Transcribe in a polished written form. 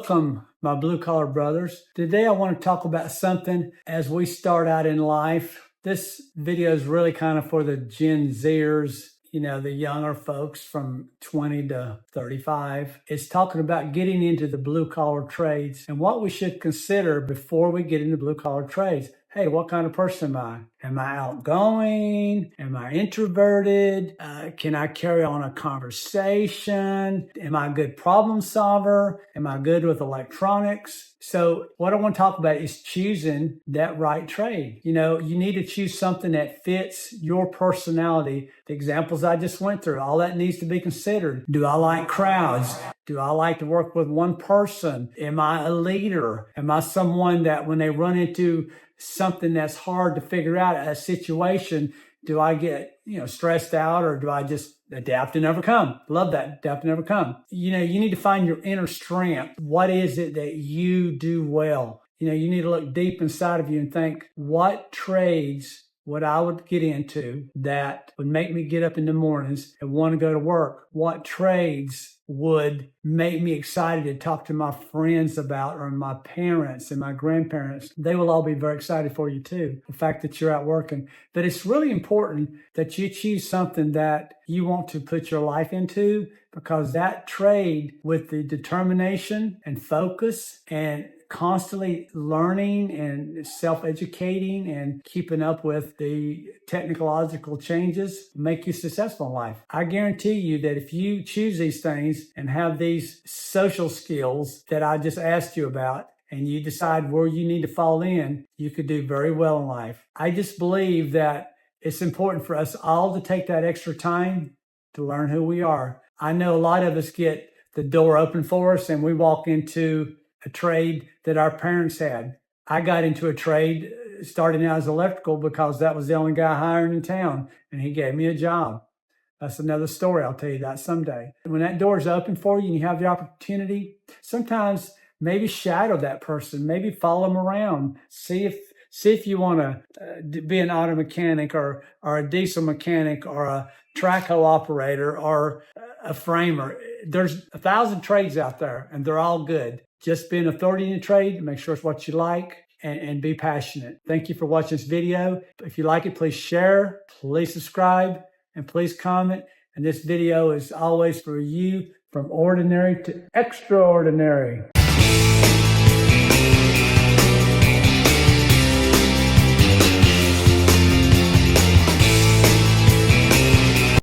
Welcome, my blue-collar brothers. Today I want to talk about something as we start out in life. This video is really kind of for the Gen Zers, the younger folks from 20 to 35. It's talking about getting into the blue-collar trades and what we should consider before we get into blue-collar trades. Hey, what kind of person am I? Am I outgoing? Am I introverted? Can I carry on a conversation? Am I a good problem solver? Am I good with electronics? So what I want to talk about is choosing that right trade. You need to choose something that fits your personality. The examples I just went through, all that needs to be considered. Do I like crowds? Do I like to work with one person? Am I a leader? Am I someone that when they run into something that's hard to figure out, a situation, do I get, stressed out, or do I just adapt and overcome? Love that, adapt and overcome. You need to find your inner strength. What is it that you do well? You need to look deep inside of you and think, what trades would I get into that would make me get up in the mornings and want to go to work? What trades would make me excited to talk to my friends about, or my parents and my grandparents? They will all be very excited for you too, the fact that you're out working. But it's really important that you choose something that you want to put your life into, because that trade, with the determination and focus and constantly learning and self-educating and keeping up with the technological changes, make you successful in life. I guarantee you that if you choose these things and have these social skills that I just asked you about, and you decide where you need to fall in, you could do very well in life. I just believe that it's important for us all to take that extra time to learn who we are. I know a lot of us get the door open for us and we walk into a trade that our parents had. I got into a trade starting out as electrical because that was the only guy hiring in town, and he gave me a job. That's another story. I'll tell you that someday. When that door is open for you and you have the opportunity, sometimes maybe shadow that person, maybe follow them around. See if you want to be an auto mechanic or a diesel mechanic or a track hoe operator or a framer. There's 1,000 trades out there, and they're all good. Just be an authority in the trade, make sure it's what you like, and be passionate. Thank you for watching this video. If you like it, please share, please subscribe, and please comment. And this video is always for you, from ordinary to extraordinary.